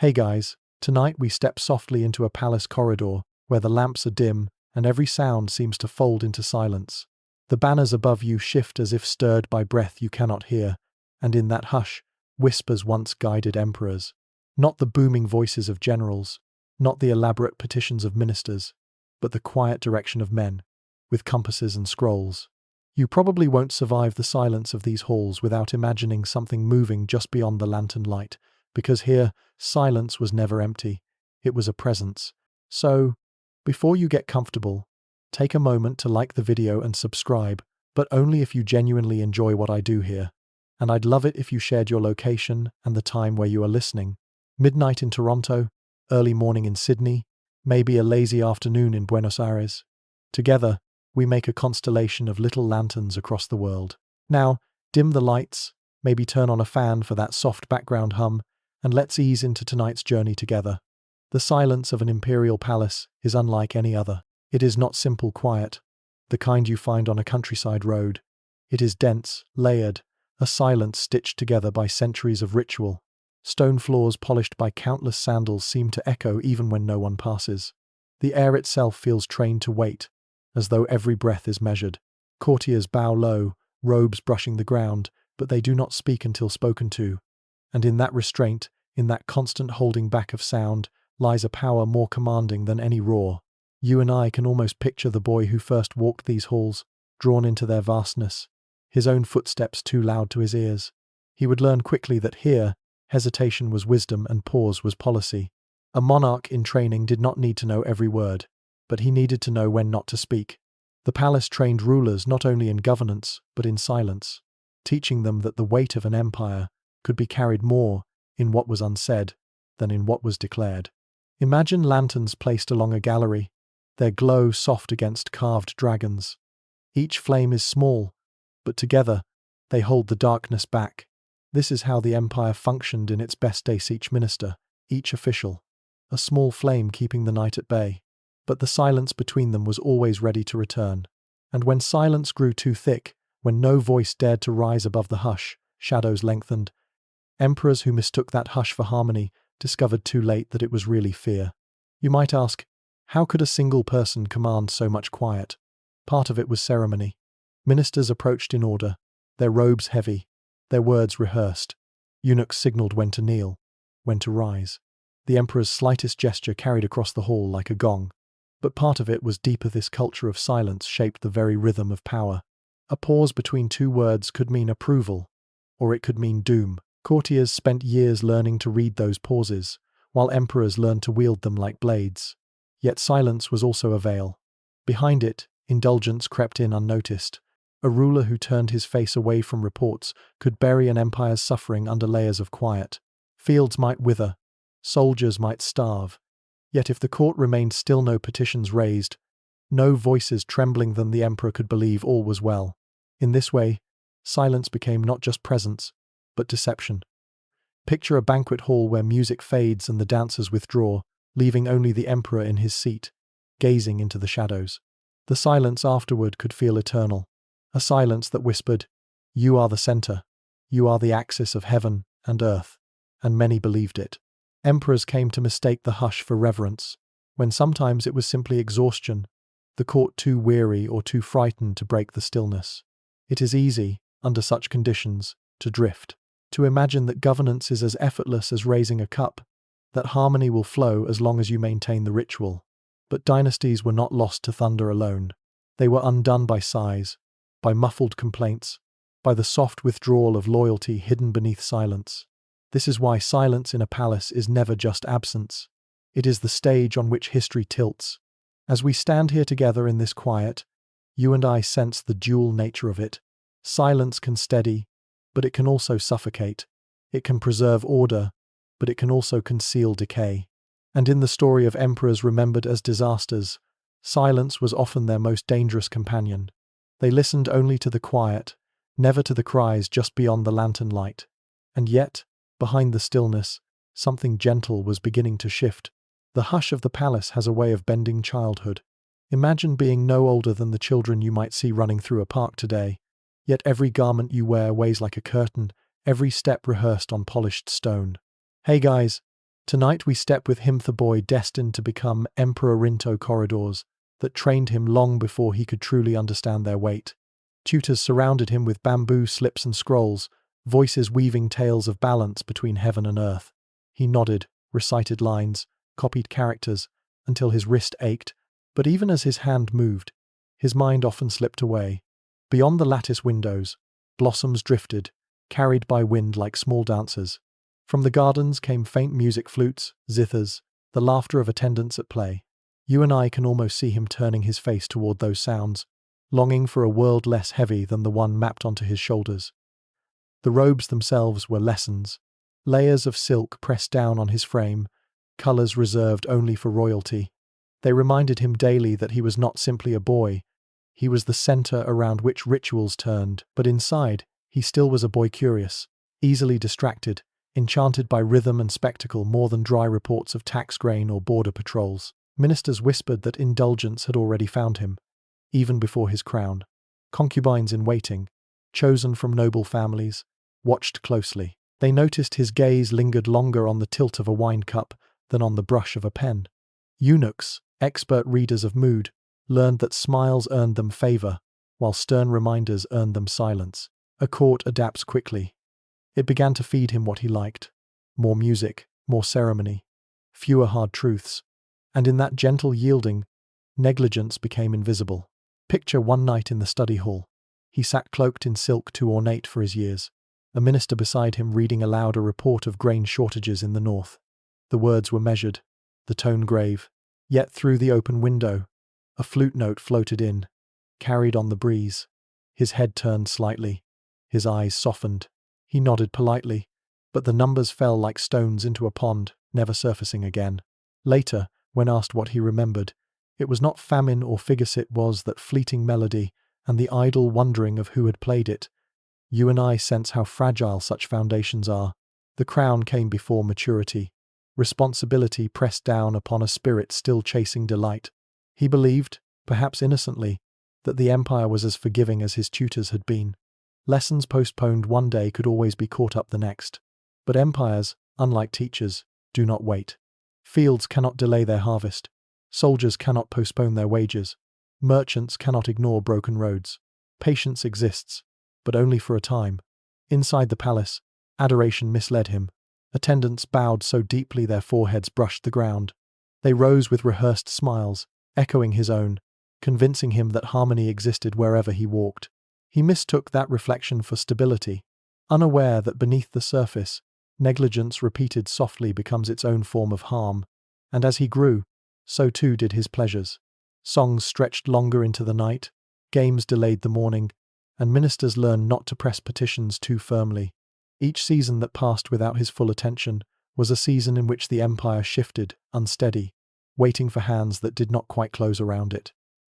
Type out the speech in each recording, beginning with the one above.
Hey guys, tonight we step softly into a palace corridor where the lamps are dim and every sound seems to fold into silence. The banners above you shift as if stirred by breath you cannot hear, and in that hush, whispers once guided emperors. Not the booming voices of generals, not the elaborate petitions of ministers, but the quiet direction of men, with compasses and scrolls. You probably won't survive the silence of these halls without imagining something moving just beyond the lantern light, because here, silence was never empty. It was a presence. So, before you get comfortable, take a moment to like the video and subscribe, but only if you genuinely enjoy what I do here. And I'd love it if you shared your location and the time where you are listening. Midnight in Toronto, early morning in Sydney, maybe a lazy afternoon in Buenos Aires. Together, we make a constellation of little lanterns across the world. Now, dim the lights, maybe turn on a fan for that soft background hum, and let's ease into tonight's journey together. The silence of an imperial palace is unlike any other. It is not simple quiet, the kind you find on a countryside road. It is dense, layered, a silence stitched together by centuries of ritual. Stone floors polished by countless sandals seem to echo even when no one passes. The air itself feels trained to wait, as though every breath is measured. Courtiers bow low, robes brushing the ground, but they do not speak until spoken to. And in that restraint, in that constant holding back of sound, lies a power more commanding than any roar. You and I can almost picture the boy who first walked these halls, drawn into their vastness, his own footsteps too loud to his ears. He would learn quickly that here, hesitation was wisdom and pause was policy. A monarch in training did not need to know every word, but he needed to know when not to speak. The palace trained rulers not only in governance, but in silence, teaching them that the weight of an empire could be carried more in what was unsaid than in what was declared. Imagine lanterns placed along a gallery, their glow soft against carved dragons. Each flame is small, but together they hold the darkness back. This is how the empire functioned in its best days, each minister, each official, a small flame keeping the night at bay. But the silence between them was always ready to return. And when silence grew too thick, when no voice dared to rise above the hush, shadows lengthened. Emperors who mistook that hush for harmony discovered too late that it was really fear. You might ask, how could a single person command so much quiet? Part of it was ceremony. Ministers approached in order, their robes heavy, their words rehearsed. Eunuchs signaled when to kneel, when to rise. The emperor's slightest gesture carried across the hall like a gong. But part of it was deeper. This culture of silence shaped the very rhythm of power. A pause between two words could mean approval, or it could mean doom. Courtiers spent years learning to read those pauses, while emperors learned to wield them like blades. Yet silence was also a veil. Behind it, indulgence crept in unnoticed. A ruler who turned his face away from reports could bury an empire's suffering under layers of quiet. Fields might wither, soldiers might starve. Yet if the court remained still, no petitions raised, no voices trembling, then the emperor could believe all was well. In this way, silence became not just presence, but deception. Picture a banquet hall where music fades and the dancers withdraw, leaving only the emperor in his seat, gazing into the shadows. The silence afterward could feel eternal, a silence that whispered, "You are the center, you are the axis of heaven and earth," and many believed it. Emperors came to mistake the hush for reverence, when sometimes it was simply exhaustion, the court too weary or too frightened to break the stillness. It is easy, under such conditions, to drift, to imagine that governance is as effortless as raising a cup, that harmony will flow as long as you maintain the ritual. But dynasties were not lost to thunder alone. They were undone by sighs, by muffled complaints, by the soft withdrawal of loyalty hidden beneath silence. This is why silence in a palace is never just absence. It is the stage on which history tilts. As we stand here together in this quiet, you and I sense the dual nature of it. Silence can steady, but it can also suffocate. It can preserve order, but it can also conceal decay. And in the story of emperors remembered as disasters, silence was often their most dangerous companion. They listened only to the quiet, never to the cries just beyond the lantern light. And yet, behind the stillness, something gentle was beginning to shift. The hush of the palace has a way of bending childhood. Imagine being no older than the children you might see running through a park today. Yet every garment you wear weighs like a curtain, every step rehearsed on polished stone. Hey guys, Tonight we step with him the boy destined to become Emperor Rinto corridors that trained him long before he could truly understand their weight. Tutors surrounded him with bamboo slips and scrolls, voices weaving tales of balance between heaven and earth. He nodded, recited lines, copied characters, until his wrist ached, but even as his hand moved, his mind often slipped away. Beyond the lattice windows, blossoms drifted, carried by wind like small dancers. From the gardens came faint music flutes, zithers, the laughter of attendants at play. You and I can almost see him turning his face toward those sounds, longing for a world less heavy than the one mapped onto his shoulders. The robes themselves were lessons, layers of silk pressed down on his frame, colors reserved only for royalty. They reminded him daily that he was not simply a boy, he was the center around which rituals turned, but inside, he still was a boy curious, easily distracted, enchanted by rhythm and spectacle more than dry reports of tax grain or border patrols. Ministers whispered that indulgence had already found him, even before his crown. Concubines in waiting, chosen from noble families, watched closely. They noticed his gaze lingered longer on the tilt of a wine cup than on the brush of a pen. Eunuchs, expert readers of mood, learned that smiles earned them favor, while stern reminders earned them silence. A court adapts quickly. It began to feed him what he liked. More music, more ceremony, fewer hard truths. And in that gentle yielding, negligence became invisible. Picture one night in the study hall. He sat cloaked in silk too ornate for his years. A minister beside him reading aloud a report of grain shortages in the north. The words were measured, the tone grave. Yet through the open window, a flute note floated in, carried on the breeze. His head turned slightly. His eyes softened. He nodded politely, but the numbers fell like stones into a pond, never surfacing again. Later, when asked what he remembered, it was not famine or figures, it was that fleeting melody and the idle wondering of who had played it. You and I sense how fragile such foundations are. The crown came before maturity. Responsibility pressed down upon a spirit still chasing delight. He believed, perhaps innocently, that the empire was as forgiving as his tutors had been. Lessons postponed one day could always be caught up the next. But empires, unlike teachers, do not wait. Fields cannot delay their harvest. Soldiers cannot postpone their wages. Merchants cannot ignore broken roads. Patience exists, but only for a time. Inside the palace, adoration misled him. Attendants bowed so deeply their foreheads brushed the ground. They rose with rehearsed smiles, echoing his own, convincing him that harmony existed wherever he walked. He mistook that reflection for stability, unaware that beneath the surface, negligence repeated softly becomes its own form of harm. And as he grew, so too did his pleasures. Songs stretched longer into the night, games delayed the morning, and ministers learned not to press petitions too firmly. Each season that passed without his full attention was a season in which the empire shifted, unsteady, waiting for hands that did not quite close around it.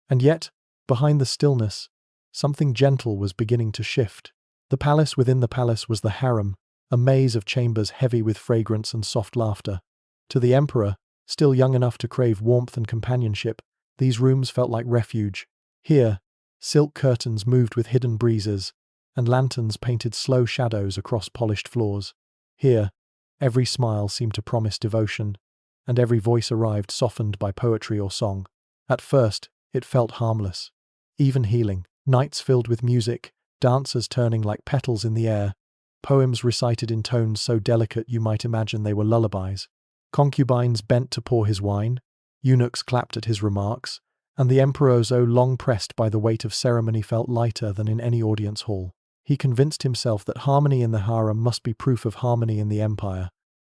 And yet, behind the stillness, something gentle was beginning to shift. The palace within the palace was the harem, a maze of chambers heavy with fragrance and soft laughter. To the emperor, still young enough to crave warmth and companionship, these rooms felt like refuge. Here, silk curtains moved with hidden breezes, and lanterns painted slow shadows across polished floors. Here, every smile seemed to promise devotion, and every voice arrived softened by poetry or song. At first, it felt harmless, even healing. Nights filled with music, dancers turning like petals in the air, poems recited in tones so delicate you might imagine they were lullabies. Concubines bent to pour his wine, eunuchs clapped at his remarks, and the emperor, though long pressed by the weight of ceremony, felt lighter than in any audience hall. He convinced himself that harmony in the harem must be proof of harmony in the empire.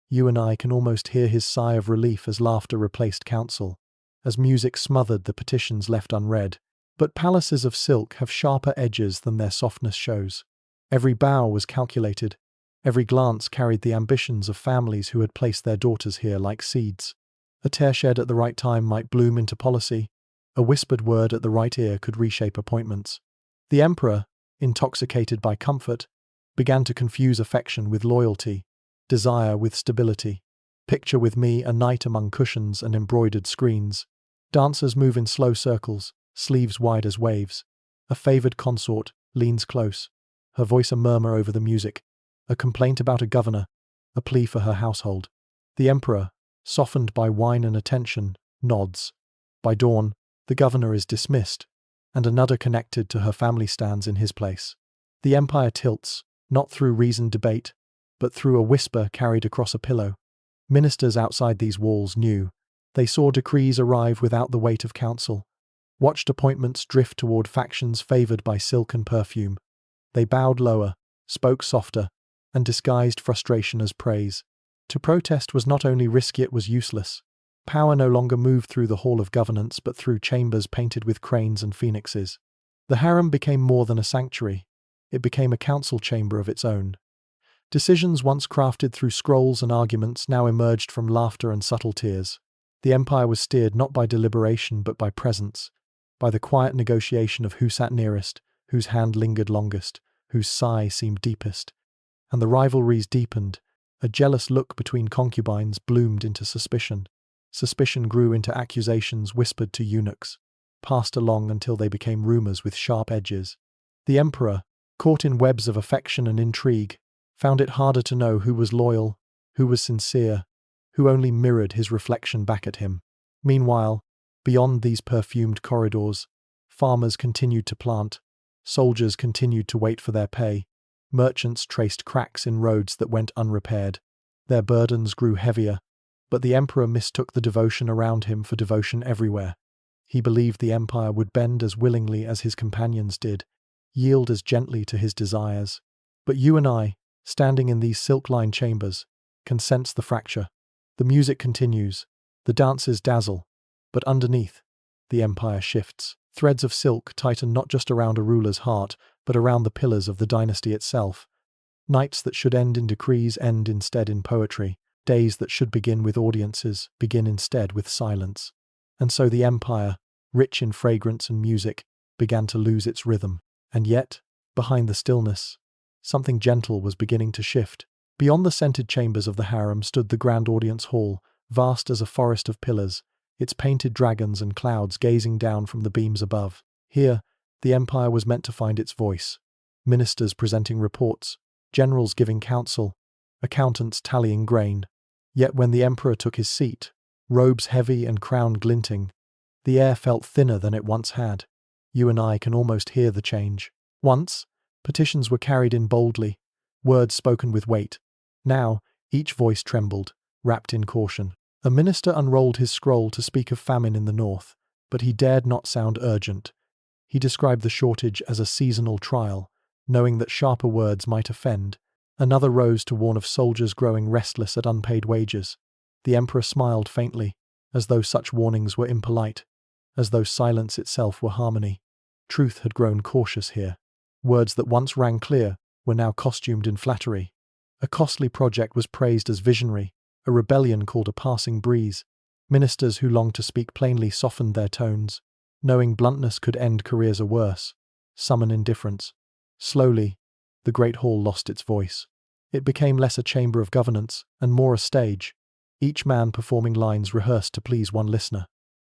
You and I can almost hear his sigh of relief as laughter replaced counsel, as music smothered the petitions left unread. But palaces of silk have sharper edges than their softness shows. Every bow was calculated. Every glance carried the ambitions of families who had placed their daughters here like seeds. A tear shed at the right time might bloom into policy. A whispered word at the right ear could reshape appointments. The emperor, intoxicated by comfort, began to confuse affection with loyalty, desire with stability. Picture with me a night among cushions and embroidered screens. Dancers move in slow circles, sleeves wide as waves. A favored consort leans close, her voice a murmur over the music, a complaint about a governor, a plea for her household. The emperor, softened by wine and attention, nods. By dawn, the governor is dismissed, and another connected to her family stands in his place. The empire tilts, not through reasoned debate, but through a whisper carried across a pillow. Ministers outside these walls knew. They saw decrees arrive without the weight of counsel, watched appointments drift toward factions favored by silk and perfume. They bowed lower, spoke softer, and disguised frustration as praise. To protest was not only risky, it was useless. Power no longer moved through the hall of governance but through chambers painted with cranes and phoenixes. The harem became more than a sanctuary. It became a council chamber of its own. Decisions once crafted through scrolls and arguments now emerged from laughter and subtle tears. The empire was steered not by deliberation but by presence, by the quiet negotiation of who sat nearest, whose hand lingered longest, whose sigh seemed deepest. And the rivalries deepened. A jealous look between concubines bloomed into suspicion. Suspicion grew into accusations whispered to eunuchs, passed along until they became rumors with sharp edges. The emperor, caught in webs of affection and intrigue, found it harder to know who was loyal, who was sincere, who only mirrored his reflection back at him. Meanwhile, beyond these perfumed corridors, farmers continued to plant, soldiers continued to wait for their pay, merchants traced cracks in roads that went unrepaired. Their burdens grew heavier, but the emperor mistook the devotion around him for devotion everywhere. He believed the empire would bend as willingly as his companions did, yield as gently to his desires. But you and I, standing in these silk-lined chambers, can sense the fracture. The music continues, the dances dazzle, but underneath, the empire shifts. Threads of silk tighten not just around a ruler's heart, but around the pillars of the dynasty itself. Nights that should end in decrees end instead in poetry. Days that should begin with audiences begin instead with silence. And so the empire, rich in fragrance and music, began to lose its rhythm. And yet, behind the stillness, something gentle was beginning to shift. Beyond the scented chambers of the harem stood the grand audience hall, vast as a forest of pillars, its painted dragons and clouds gazing down from the beams above. Here, the empire was meant to find its voice. Ministers presenting reports, generals giving counsel, accountants tallying grain. Yet when the emperor took his seat, robes heavy and crown glinting, the air felt thinner than it once had. You and I can almost hear the change. Once, petitions were carried in boldly, words spoken with weight. Now, each voice trembled, wrapped in caution. A minister unrolled his scroll to speak of famine in the north, but he dared not sound urgent. He described the shortage as a seasonal trial, knowing that sharper words might offend. Another rose to warn of soldiers growing restless at unpaid wages. The emperor smiled faintly, as though such warnings were impolite, as though silence itself were harmony. Truth had grown cautious here. Words that once rang clear were now costumed in flattery. A costly project was praised as visionary, a rebellion called a passing breeze. Ministers who longed to speak plainly softened their tones, knowing bluntness could end careers or worse, summon indifference. Slowly, the great hall lost its voice. It became less a chamber of governance and more a stage, each man performing lines rehearsed to please one listener.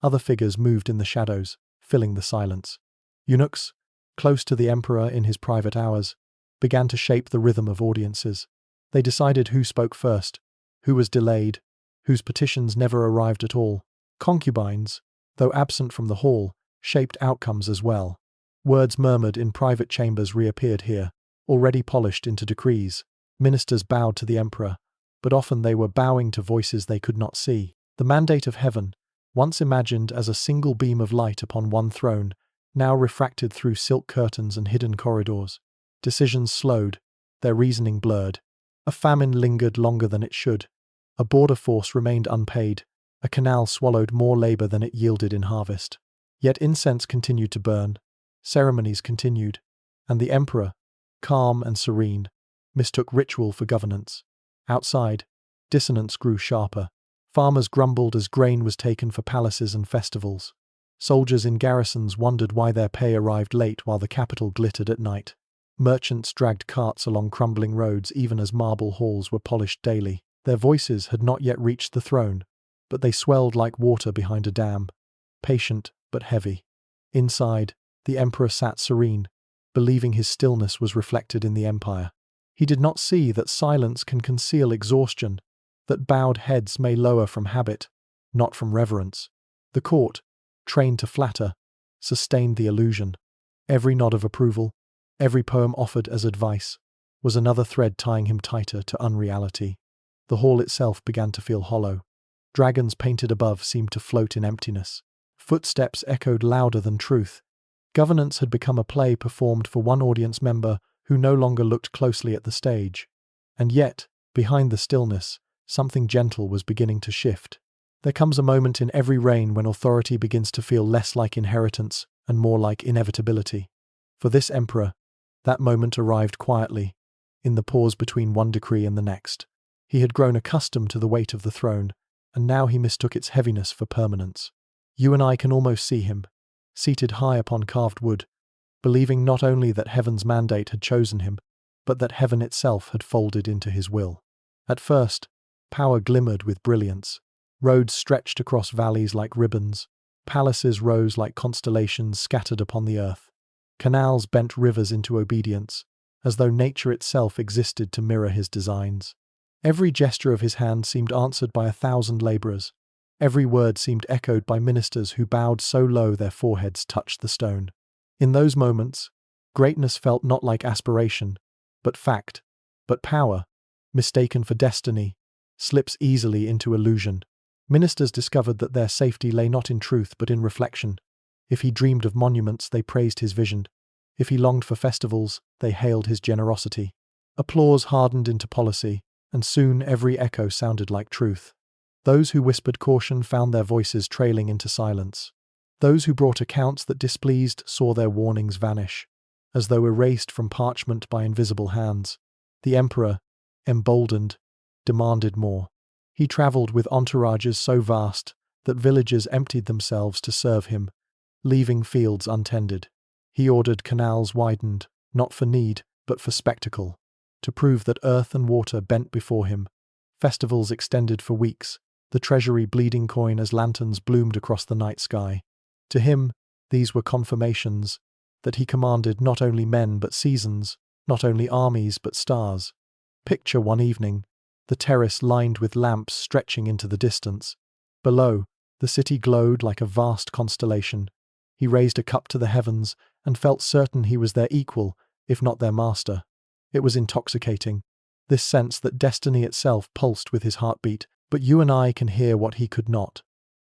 Other figures moved in the shadows, filling the silence. Eunuchs, close to the emperor in his private hours, began to shape the rhythm of audiences. They decided who spoke first, who was delayed, whose petitions never arrived at all. Concubines, though absent from the hall, shaped outcomes as well. Words murmured in private chambers reappeared here, already polished into decrees. Ministers bowed to the emperor, but often they were bowing to voices they could not see. The mandate of heaven, once imagined as a single beam of light upon one throne, now refracted through silk curtains and hidden corridors. Decisions slowed, their reasoning blurred. A famine lingered longer than it should. A border force remained unpaid. A canal swallowed more labor than it yielded in harvest. Yet incense continued to burn. Ceremonies continued. And the emperor, calm and serene, mistook ritual for governance. Outside, dissonance grew sharper. Farmers grumbled as grain was taken for palaces and festivals. Soldiers in garrisons wondered why their pay arrived late while the capital glittered at night. Merchants dragged carts along crumbling roads even as marble halls were polished daily. Their voices had not yet reached the throne, but they swelled like water behind a dam, patient but heavy. Inside, the emperor sat serene, believing his stillness was reflected in the empire. He did not see that silence can conceal exhaustion, that bowed heads may lower from habit, not from reverence. The court, trained to flatter, sustained the illusion. Every nod of approval, every poem offered as advice, was another thread tying him tighter to unreality. The hall itself began to feel hollow. Dragons painted above seemed to float in emptiness. Footsteps echoed louder than truth. Governance had become a play performed for one audience member who no longer looked closely at the stage. And yet, behind the stillness, something gentle was beginning to shift. There comes a moment in every reign when authority begins to feel less like inheritance and more like inevitability. For this emperor, that moment arrived quietly, in the pause between one decree and the next. He had grown accustomed to the weight of the throne, and now he mistook its heaviness for permanence. You and I can almost see him, seated high upon carved wood, believing not only that heaven's mandate had chosen him, but that heaven itself had folded into his will. At first, power glimmered with brilliance. Roads stretched across valleys like ribbons. Palaces rose like constellations scattered upon the earth. Canals bent rivers into obedience, as though nature itself existed to mirror his designs. Every gesture of his hand seemed answered by 1,000 laborers. Every word seemed echoed by ministers who bowed so low their foreheads touched the stone. In those moments, greatness felt not like aspiration, but fact. But power, mistaken for destiny, slips easily into illusion. Ministers discovered that their safety lay not in truth but in reflection. If he dreamed of monuments, they praised his vision. If he longed for festivals, they hailed his generosity. Applause hardened into policy, and soon every echo sounded like truth. Those who whispered caution found their voices trailing into silence. Those who brought accounts that displeased saw their warnings vanish, as though erased from parchment by invisible hands. The emperor, emboldened, demanded more. He travelled with entourages so vast that villages emptied themselves to serve him, leaving fields untended. He ordered canals widened, not for need, but for spectacle, to prove that earth and water bent before him. Festivals extended for weeks, the treasury bleeding coin as lanterns bloomed across the night sky. To him, these were confirmations that he commanded not only men but seasons, not only armies but stars. Picture one evening, the terrace lined with lamps stretching into the distance. Below, the city glowed like a vast constellation. He raised a cup to the heavens and felt certain he was their equal, if not their master. It was intoxicating, this sense that destiny itself pulsed with his heartbeat, but you and I can hear what he could not.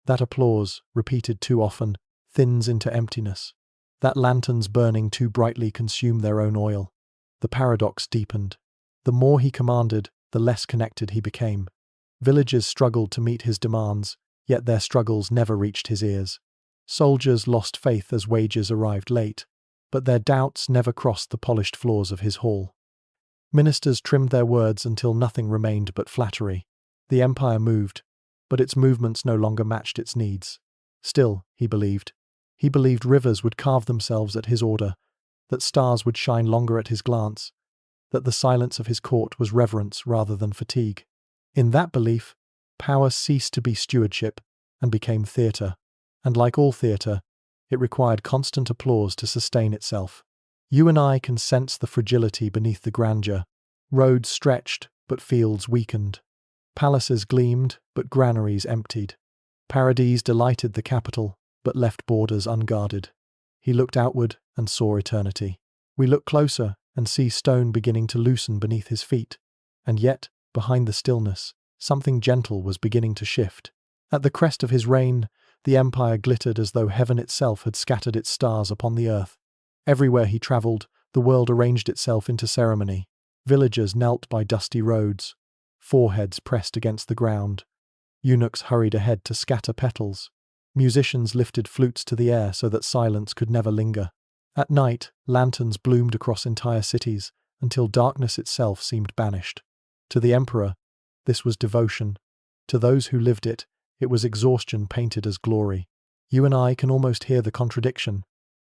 That applause, repeated too often, thins into emptiness. That lanterns burning too brightly consume their own oil. The paradox deepened. The more he commanded, the less connected he became. Villagers struggled to meet his demands, yet their struggles never reached his ears. Soldiers lost faith as wages arrived late, but their doubts never crossed the polished floors of his hall. Ministers trimmed their words until nothing remained but flattery. The empire moved, but its movements no longer matched its needs. Still, he believed rivers would carve themselves at his order, that stars would shine longer at his glance, that the silence of his court was reverence rather than fatigue. In that belief, power ceased to be stewardship and became theatre, and like all theatre, it required constant applause to sustain itself. You and I can sense the fragility beneath the grandeur. Roads stretched, but fields weakened. Palaces gleamed, but granaries emptied. Paradise delighted the capital, but left borders unguarded. He looked outward and saw eternity. We look closer and see stone beginning to loosen beneath his feet. And yet, behind the stillness, something gentle was beginning to shift. At the crest of his reign, the empire glittered as though heaven itself had scattered its stars upon the earth. Everywhere he travelled, the world arranged itself into ceremony. Villagers knelt by dusty roads, foreheads pressed against the ground. Eunuchs hurried ahead to scatter petals. Musicians lifted flutes to the air so that silence could never linger. At night, lanterns bloomed across entire cities, until darkness itself seemed banished. To the emperor, this was devotion. To those who lived it, it was exhaustion painted as glory. You and I can almost hear the contradiction.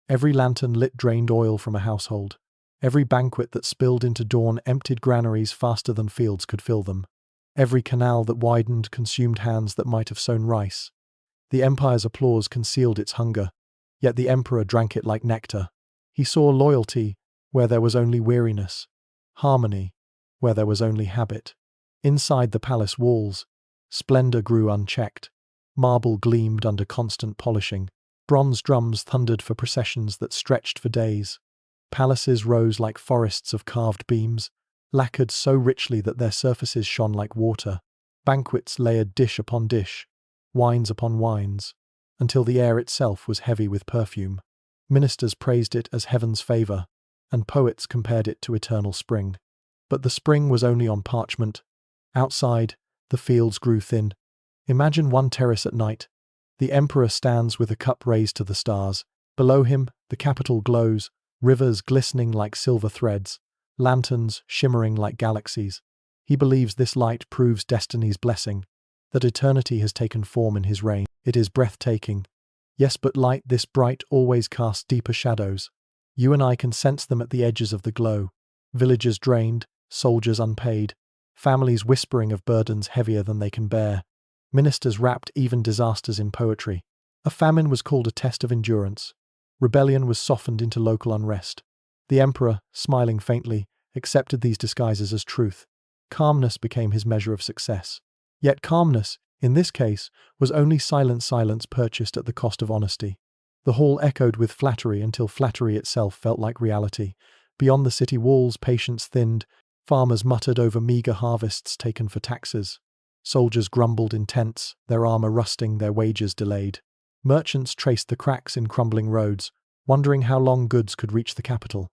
Every lantern lit drained oil from a household. Every banquet that spilled into dawn emptied granaries faster than fields could fill them. Every canal that widened consumed hands that might have sown rice. The empire's applause concealed its hunger, yet the emperor drank it like nectar. He saw loyalty where there was only weariness, harmony where there was only habit. Inside the palace walls, splendor grew unchecked. Marble gleamed under constant polishing. Bronze drums thundered for processions that stretched for days. Palaces rose like forests of carved beams, lacquered so richly that their surfaces shone like water. Banquets layered dish upon dish, wines upon wines, until the air itself was heavy with perfume. Ministers praised it as heaven's favor, and poets compared it to eternal spring. But the spring was only on parchment. Outside, the fields grew thin. Imagine one terrace at night. The emperor stands with a cup raised to the stars. Below him, the capital glows, rivers glistening like silver threads, lanterns shimmering like galaxies. He believes this light proves destiny's blessing, that eternity has taken form in his reign. It is breathtaking. Yes, but light this bright always casts deeper shadows. You and I can sense them at the edges of the glow. Villagers drained, soldiers unpaid, families whispering of burdens heavier than they can bear. Ministers wrapped even disasters in poetry. A famine was called a test of endurance. Rebellion was softened into local unrest. The emperor, smiling faintly, accepted these disguises as truth. Calmness became his measure of success. Yet calmness, in this case, was only silence purchased at the cost of honesty. The hall echoed with flattery until flattery itself felt like reality. Beyond the city walls, patience thinned. Farmers muttered over meager harvests taken for taxes. Soldiers grumbled in tents, their armor rusting, their wages delayed. Merchants traced the cracks in crumbling roads, wondering how long goods could reach the capital.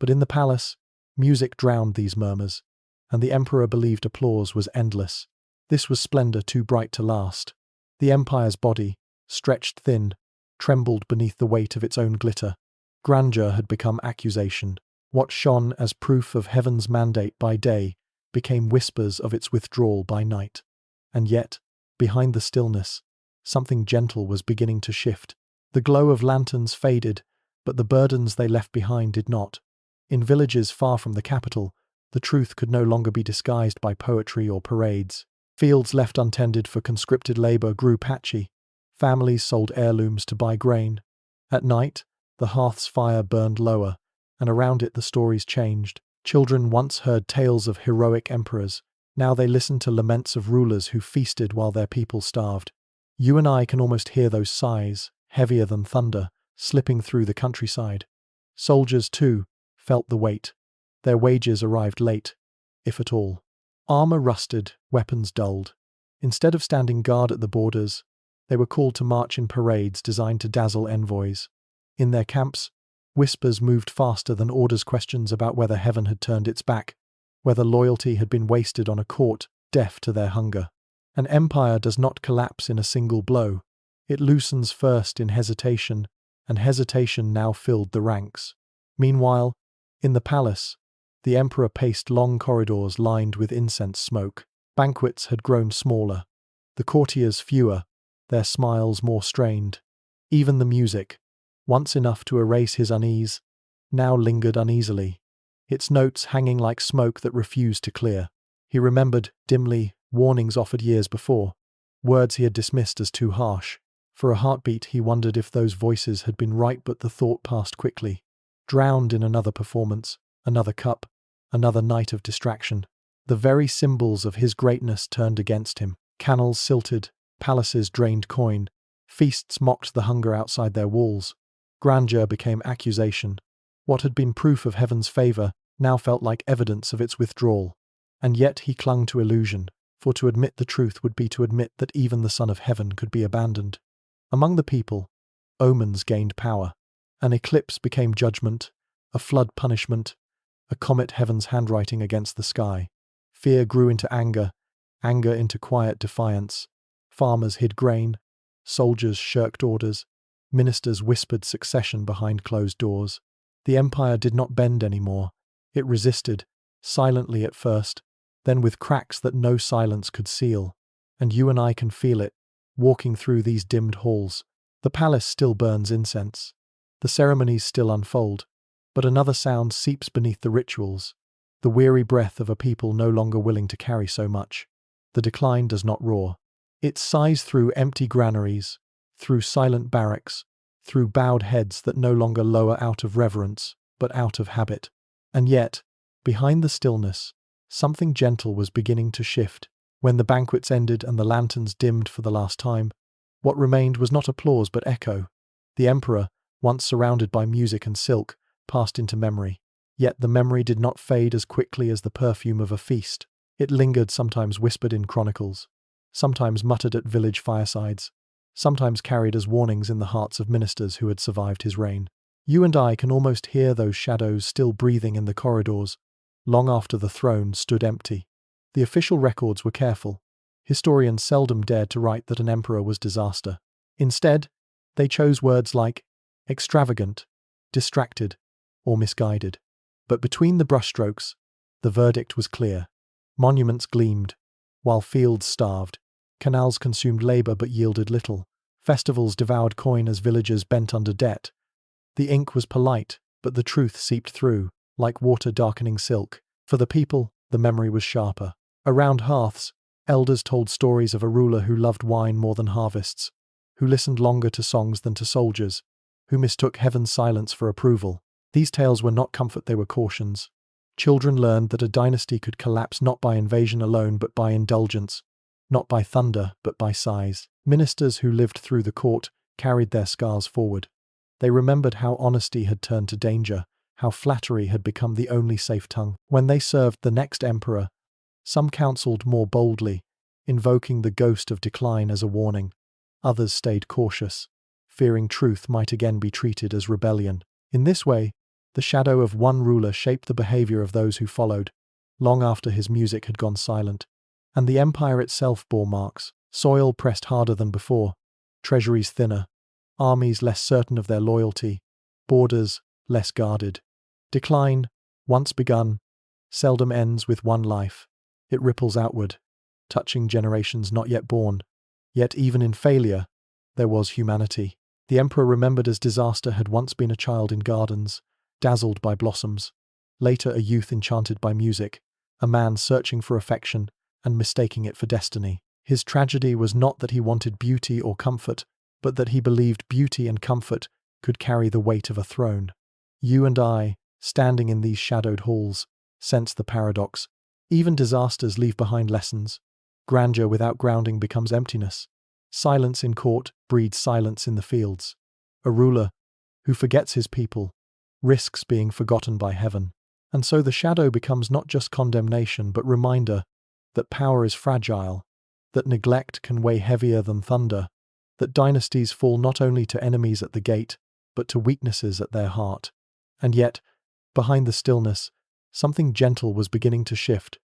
But in the palace, music drowned these murmurs, and the emperor believed applause was endless. This was splendor too bright to last. The empire's body, stretched thin, trembled beneath the weight of its own glitter. Grandeur had become accusation. What shone as proof of heaven's mandate by day became whispers of its withdrawal by night. And yet, behind the stillness, something gentle was beginning to shift. The glow of lanterns faded, but the burdens they left behind did not. In villages far from the capital, the truth could no longer be disguised by poetry or parades. Fields left untended for conscripted labor grew patchy. Families sold heirlooms to buy grain. At night, the hearth's fire burned lower, and around it the stories changed. Children once heard tales of heroic emperors. Now they listened to laments of rulers who feasted while their people starved. You and I can almost hear those sighs, heavier than thunder, slipping through the countryside. Soldiers, too, felt the weight. Their wages arrived late, if at all. Armor rusted, weapons dulled. Instead of standing guard at the borders, they were called to march in parades designed to dazzle envoys. In their camps, whispers moved faster than orders, questions about whether heaven had turned its back, whether loyalty had been wasted on a court deaf to their hunger. An empire does not collapse in a single blow. It loosens first in hesitation, and hesitation now filled the ranks. Meanwhile, in the palace, the emperor paced long corridors lined with incense smoke. Banquets had grown smaller, the courtiers fewer, their smiles more strained. Even the music, once enough to erase his unease, now lingered uneasily, its notes hanging like smoke that refused to clear. He remembered, dimly, warnings offered years before, words he had dismissed as too harsh. For a heartbeat he wondered if those voices had been right, but the thought passed quickly. Drowned in another performance, another cup, another night of distraction. The very symbols of his greatness turned against him. Canals silted, palaces drained coin, feasts mocked the hunger outside their walls. Grandeur became accusation. What had been proof of heaven's favor now felt like evidence of its withdrawal. And yet he clung to illusion, for to admit the truth would be to admit that even the Son of Heaven could be abandoned. Among the people, omens gained power. An eclipse became judgment, a flood punishment, a comet heaven's handwriting against the sky. Fear grew into anger, anger into quiet defiance. Farmers hid grain, soldiers shirked orders, ministers whispered succession behind closed doors. The empire did not bend anymore. It resisted, silently at first, then with cracks that no silence could seal. And you and I can feel it, walking through these dimmed halls. The palace still burns incense. The ceremonies still unfold, but another sound seeps beneath the rituals, the weary breath of a people no longer willing to carry so much. The decline does not roar. It sighs through empty granaries, through silent barracks, through bowed heads that no longer lower out of reverence, but out of habit. And yet, behind the stillness, Something gentle was beginning to shift. When the banquets ended and the lanterns dimmed for the last time, what remained was not applause but echo. The emperor, once surrounded by music and silk, passed into memory. Yet the memory did not fade as quickly as the perfume of a feast. It lingered, sometimes whispered in chronicles, sometimes muttered at village firesides, sometimes carried as warnings in the hearts of ministers who had survived his reign. You and I can almost hear those shadows still breathing in the corridors, long after the throne stood empty. The official records were careful. Historians seldom dared to write that an emperor was disaster. Instead, they chose words like extravagant, distracted, or misguided. But between the brushstrokes, the verdict was clear. Monuments gleamed, while fields starved. Canals consumed labor but yielded little. Festivals devoured coin as villagers bent under debt. The ink was polite, but the truth seeped through, like water darkening silk. For the people, the memory was sharper. Around hearths, elders told stories of a ruler who loved wine more than harvests, who listened longer to songs than to soldiers, who mistook heaven's silence for approval. These tales were not comfort, they were cautions. Children learned that a dynasty could collapse not by invasion alone but by indulgence, not by thunder but by sighs. Ministers who lived through the court carried their scars forward. They remembered how honesty had turned to danger, how flattery had become the only safe tongue. When they served the next emperor, some counseled more boldly, invoking the ghost of decline as a warning. Others stayed cautious, fearing truth might again be treated as rebellion. In this way, the shadow of one ruler shaped the behavior of those who followed, long after his music had gone silent. And the empire itself bore marks. Soil pressed harder than before, treasuries thinner, armies less certain of their loyalty, borders less guarded. Decline, once begun, seldom ends with one life. It ripples outward, touching generations not yet born. Yet even in failure, there was humanity. The emperor remembered as disaster had once been a child in gardens, dazzled by blossoms, later a youth enchanted by music, a man searching for affection and mistaking it for destiny. His tragedy was not that he wanted beauty or comfort, but that he believed beauty and comfort could carry the weight of a throne. You and I, standing in these shadowed halls, sense the paradox. Even disasters leave behind lessons. Grandeur without grounding becomes emptiness. Silence in court breeds silence in the fields. A ruler who forgets his people risks being forgotten by heaven. And so the shadow becomes not just condemnation but reminder that power is fragile, that neglect can weigh heavier than thunder, that dynasties fall not only to enemies at the gate, but to weaknesses at their heart. And yet, behind the stillness, something gentle was beginning to shift.